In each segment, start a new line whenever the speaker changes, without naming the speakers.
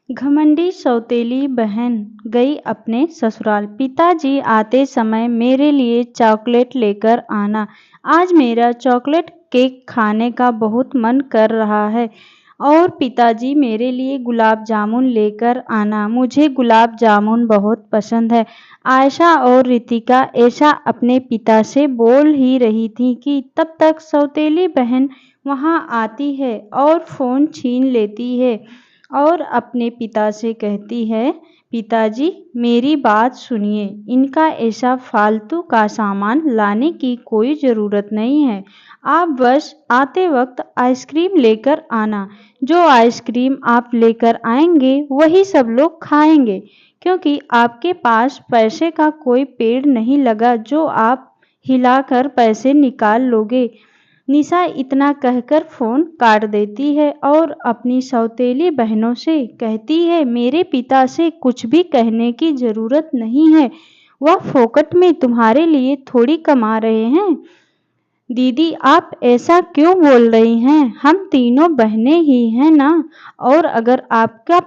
घमंडी सौतेली बहन गई अपने ससुराल। पिताजी आते समय मेरे लिए चॉकलेट लेकर आना। आज मेरा चॉकलेट केक खाने का बहुत मन कर रहा है। और पिताजी मेरे लिए गुलाब जामुन लेकर आना। मुझे गुलाब जामुन बहुत पसंद है। आयशा और रितिका ऐसा अपने पिता से बोल ही रही थी कि तब तक सौतेली बहन वहां आती है और फ़ोन छीन लेती है और अपने पिता से कहती है, पिताजी मेरी बात सुनिए, इनका ऐसा फालतू का सामान लाने की कोई ज़रूरत नहीं है। आप बस आते वक्त आइसक्रीम लेकर आना। जो आइसक्रीम आप लेकर आएंगे वही सब लोग खाएंगे, क्योंकि आपके पास पैसे का कोई पेड़ नहीं लगा जो आप हिलाकर पैसे निकाल लोगे। निशा इतना कहकर फ़ोन काट देती है और अपनी सौतेली बहनों से कहती है, मेरे पिता से कुछ भी कहने की ज़रूरत नहीं है, वह फोकट में तुम्हारे लिए थोड़ी कमा रहे हैं। दीदी आप ऐसा क्यों बोल रही हैं? हम तीनों बहनें ही हैं ना, और अगर आपका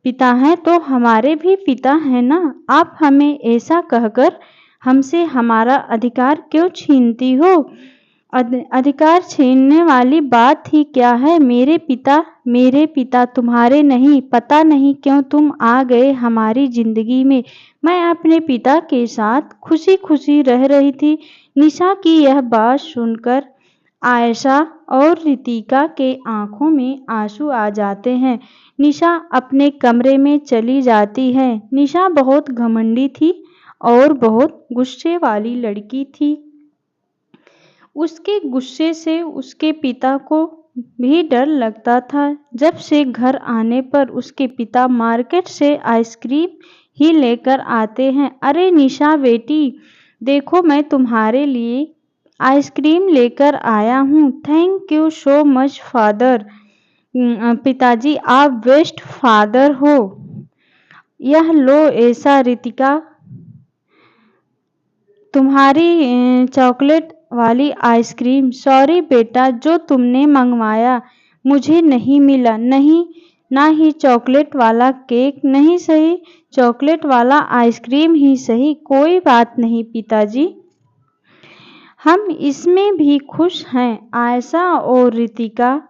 पिता हैं तो हमारे भी पिता हैं ना। आप हमें ऐसा कहकर हमसे हमारा अधिकार क्यों छीनती हो? अधिकार छीनने वाली बात ही क्या है? मेरे पिता तुम्हारे नहीं, पता नहीं क्यों तुम आ गए हमारी जिंदगी में। मैं अपने पिता के साथ खुशी खुशी रह रही थी। निशा की यह बात सुनकर आयशा और रितिका के आंखों में आंसू आ जाते हैं। निशा अपने कमरे में चली जाती है। निशा बहुत घमंडी थी और बहुत गुस्से वाली लड़की थी। उसके गुस्से से उसके पिता को भी डर लगता था। जब से घर आने पर उसके पिता मार्केट से आइसक्रीम ही लेकर आते हैं। अरे निशा बेटी, देखो मैं तुम्हारे लिए आइसक्रीम लेकर आया हूँ। Thank you so much father. पिताजी आप बेस्ट फादर हो। यह लो ऐसा रितिका, तुम्हारी चॉकलेट वाली आइसक्रीम। सॉरी बेटा, जो तुमने मंगवाया मुझे नहीं मिला। नहीं, ना ही चॉकलेट वाला केक, नहीं सही चॉकलेट वाला आइसक्रीम ही सही। कोई बात नहीं पिताजी, हम इसमें भी खुश हैं। आयशा और रितिका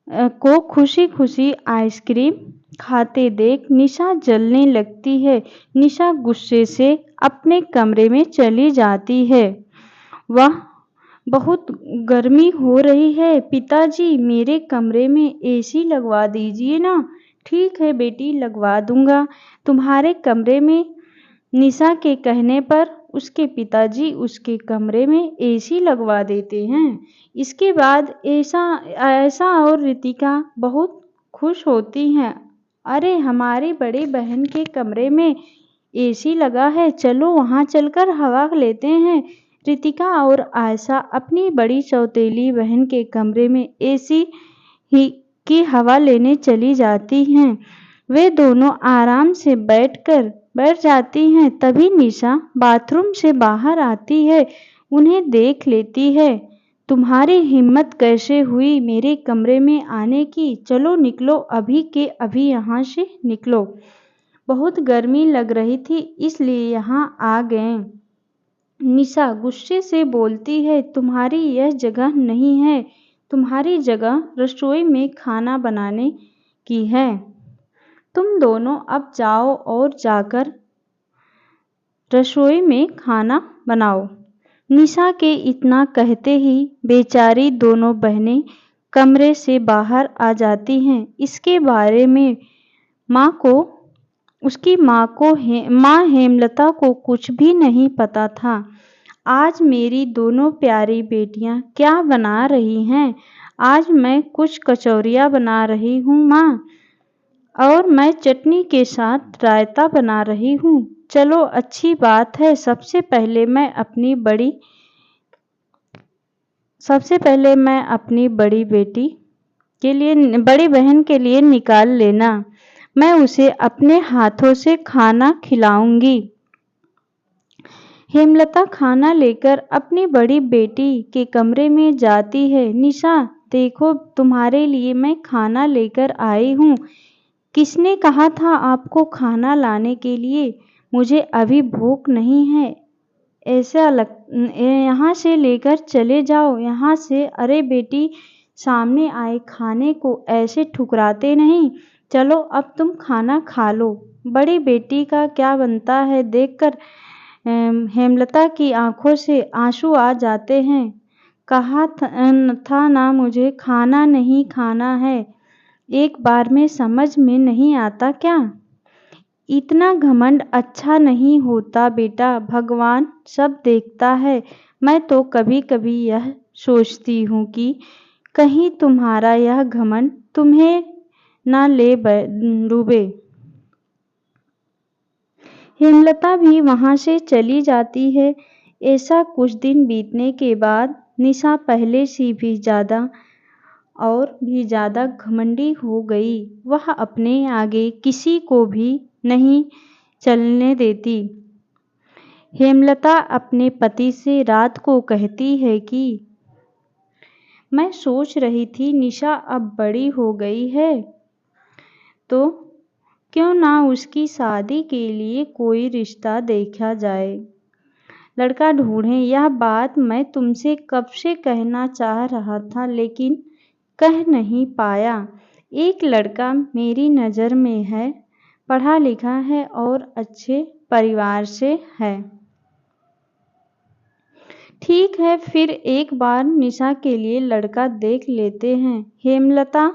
को खुशी खुशी आइसक्रीम खाते देख निशा जलने लगती है। निशा गुस्से से अपने कमरे में चली जाती है। वह बहुत गर्मी हो रही है, पिताजी मेरे कमरे में एसी लगवा दीजिए ना। ठीक है बेटी, लगवा दूंगा तुम्हारे कमरे में। निशा के कहने पर उसके पिताजी उसके कमरे में एसी लगवा देते हैं। इसके बाद आयशा और रितिका बहुत खुश होती हैं। अरे हमारी बड़ी बहन के कमरे में एसी लगा है, चलो वहाँ चलकर हवा लेते हैं। रितिका और आयशा अपनी बड़ी सौतेली बहन के कमरे में एसी की हवा लेने चली जाती हैं। वे दोनों आराम से बैठ जाती हैं। तभी निशा बाथरूम से बाहर आती है, उन्हें देख लेती है। तुम्हारी हिम्मत कैसे हुई मेरे कमरे में आने की? चलो निकलो, अभी के अभी यहाँ से निकलो। बहुत गर्मी लग रही थी इसलिए यहाँ आ गए। निशा गुस्से से बोलती है, तुम्हारी यह जगह नहीं है, तुम्हारी जगह रसोई में खाना बनाने की है। तुम दोनों अब जाओ और जाकर रसोई में खाना बनाओ। निशा के इतना कहते ही बेचारी दोनों बहनें कमरे से बाहर आ जाती हैं। इसके बारे में उसकी माँ हेमलता को कुछ भी नहीं पता था। आज मेरी दोनों प्यारी बेटियां क्या बना रही हैं? आज मैं कुछ कचौरियाँ बना रही हूँ माँ, और मैं चटनी के साथ रायता बना रही हूँ। चलो अच्छी बात है। सबसे पहले मैं अपनी बड़ी बहन के लिए निकाल लेना, मैं उसे अपने हाथों से खाना खिलाऊंगी। हेमलता खाना लेकर अपनी बड़ी बेटी के कमरे में जाती है। निशा देखो, तुम्हारे लिए मैं खाना लेकर आई हूँ। किसने कहा था आपको खाना लाने के लिए? मुझे अभी भूख नहीं है। ऐसा यहाँ से लेकर चले जाओ, यहाँ से। अरे बेटी, सामने आए खाने को ऐसे ठुकराते नहीं। चलो अब तुम खाना खा लो। बड़ी बेटी का क्या बनता है देखकर हेमलता की आंखों से आंसू आ जाते हैं। कहा था ना मुझे खाना नहीं खाना है। एक बार में समझ में नहीं आता क्या? इतना घमंड अच्छा नहीं होता बेटा, भगवान सब देखता है। मैं तो कभी-कभी यह सोचती हूँ कि कहीं तुम्हारा यह घमंड तुम्हें न ले डूबे। हेमलता भी वहाँ से चली जाती है। ऐसा कुछ दिन बीतने के बाद निशा पहले से भी ज़्यादा घमंडी हो गई। वह अपने आगे किसी को भी नहीं चलने देती। हेमलता अपने पति से रात को कहती है कि मैं सोच रही थी निशा अब बड़ी हो गई है तो क्यों ना उसकी शादी के लिए कोई रिश्ता देखा जाए, लड़का ढूंढें। यह बात मैं तुमसे कब से कहना चाह रहा था लेकिन कह नहीं पाया। एक लड़का मेरी नज़र में है, पढ़ा लिखा है और अच्छे परिवार से है। ठीक है, फिर एक बार निशा के लिए लड़का देख लेते हैं। हेमलता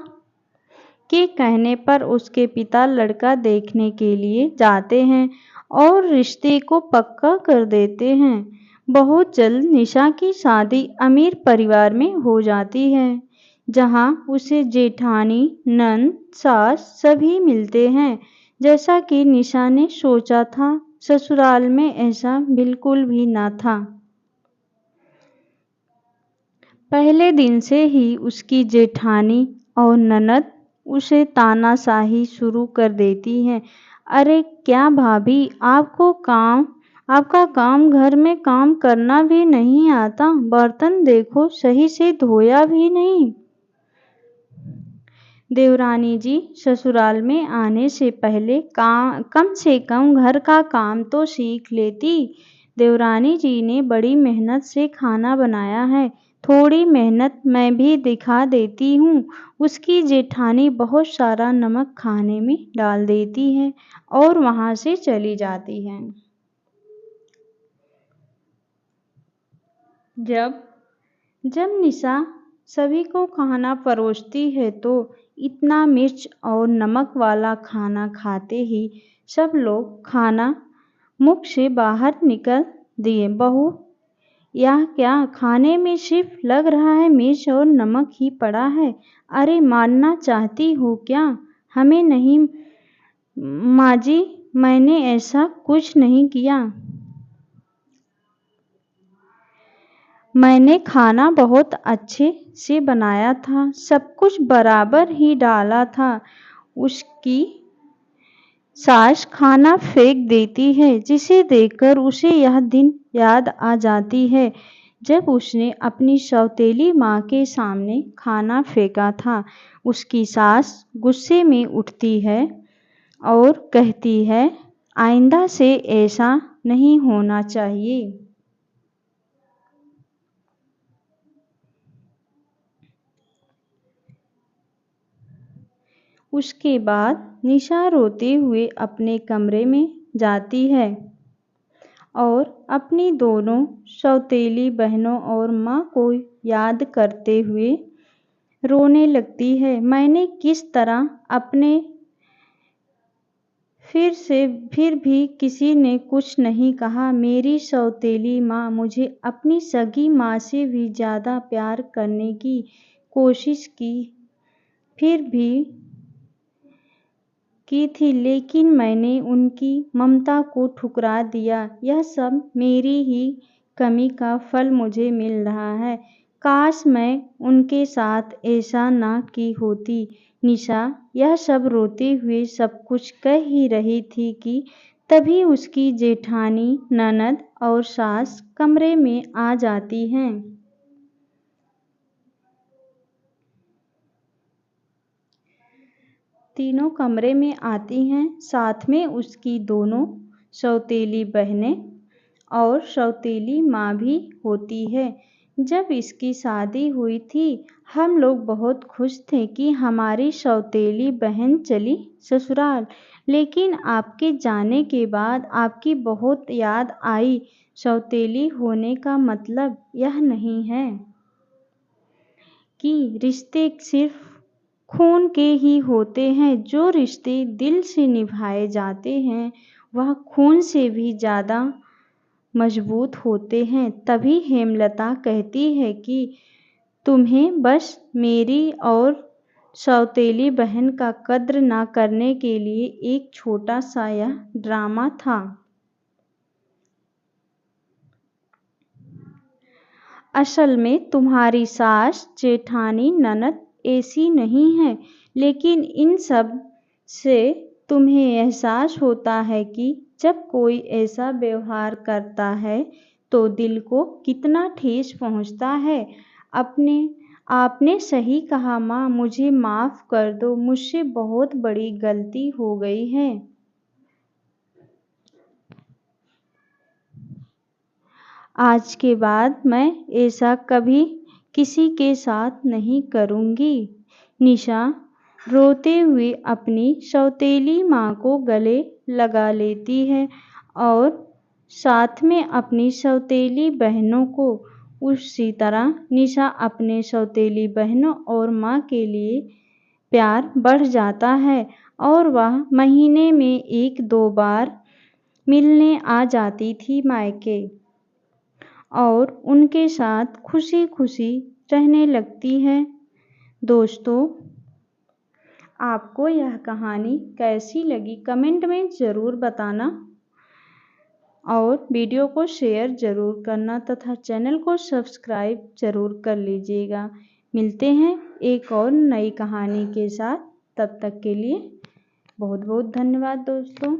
के कहने पर उसके पिता लड़का देखने के लिए जाते हैं और रिश्ते को पक्का कर देते हैं। बहुत जल्द निशा की शादी अमीर परिवार में हो जाती है, जहां उसे जेठानी, नंद, सास सभी मिलते हैं। जैसा कि निशा ने सोचा था, ससुराल में ऐसा बिल्कुल भी न था। पहले दिन से ही उसकी जेठानी और ननद उसे तानाशाही शुरू कर देती हैं। अरे क्या भाभी, आपका काम घर में काम करना भी नहीं आता? बर्तन देखो सही से धोया भी नहीं। देवरानी जी, ससुराल में आने से पहले कम से कम घर का काम तो सीख लेती। देवरानी जी ने बड़ी मेहनत से खाना बनाया है, थोड़ी मेहनत मैं भी दिखा देती हूँ। उसकी जेठानी बहुत सारा नमक खाने में डाल देती है और वहाँ से चली जाती है। जब निशा सभी को खाना परोसती है तो इतना मिर्च और नमक वाला खाना खाते ही सब लोग खाना मुख से बाहर निकल दिए। बहू, यह क्या खाने में सिर्फ लग रहा है मिर्च और नमक ही पड़ा है। अरे मानना चाहती हो क्या? हमें नहीं माँ जी, मैंने ऐसा कुछ नहीं किया। मैंने खाना बहुत अच्छे से बनाया था, सब कुछ बराबर ही डाला था। उसकी सास खाना फेंक देती है, जिसे देखकर उसे यह दिन याद आ जाती है जब उसने अपनी सौतेली माँ के सामने खाना फेंका था। उसकी सास गुस्से में उठती है और कहती है, आइंदा से ऐसा नहीं होना चाहिए। उसके बाद निशा रोते हुए अपने कमरे में जाती है और अपनी दोनों सौतेली बहनों और माँ को याद करते हुए रोने लगती है। मैंने किस तरह अपने फिर भी किसी ने कुछ नहीं कहा। मेरी सौतेली माँ मुझे अपनी सगी माँ से भी ज़्यादा प्यार करने की कोशिश फिर भी की थी, लेकिन मैंने उनकी ममता को ठुकरा दिया। यह सब मेरी ही कमी का फल मुझे मिल रहा है। काश मैं उनके साथ ऐसा ना की होती। निशा यह सब रोते हुए सब कुछ कह ही रही थी कि तभी उसकी जेठानी, ननद और सास कमरे में आ जाती हैं। तीनों कमरे में आती हैं, साथ में उसकी दोनों सौतेली बहनें और सौतेली माँ भी होती है। जब इसकी शादी हुई थी, हम लोग बहुत खुश थे कि हमारी सौतेली बहन चली ससुराल, लेकिन आपके जाने के बाद आपकी बहुत याद आई। सौतेली होने का मतलब यह नहीं है कि रिश्ते सिर्फ खून के ही होते हैं। जो रिश्ते दिल से निभाए जाते हैं वह खून से भी ज़्यादा मजबूत होते हैं। तभी हेमलता कहती है कि तुम्हें बस मेरी और सौतेली बहन का कद्र ना करने के लिए एक छोटा सा यह ड्रामा था। असल में तुम्हारी सास, जेठानी, ननद ऐसी नहीं है, लेकिन इन सब से तुम्हें एहसास होता है कि जब कोई ऐसा व्यवहार करता है तो दिल को कितना ठेस पहुंचता है। आपने सही कहा माँ, मुझे माफ़ कर दो, मुझसे बहुत बड़ी गलती हो गई है। आज के बाद मैं ऐसा कभी किसी के साथ नहीं करूँगी। निशा रोते हुए अपनी सौतेली माँ को गले लगा लेती है और साथ में अपनी सौतेली बहनों को। उसी तरह निशा अपने सौतेली बहनों और माँ के लिए प्यार बढ़ जाता है और वह महीने में 1-2 बार मिलने आ जाती थी मायके और उनके साथ खुशी खुशी रहने लगती है। दोस्तों, आपको यह कहानी कैसी लगी कमेंट में ज़रूर बताना और वीडियो को शेयर ज़रूर करना तथा चैनल को सब्सक्राइब ज़रूर कर लीजिएगा। मिलते हैं एक और नई कहानी के साथ, तब तक के लिए बहुत बहुत धन्यवाद दोस्तों।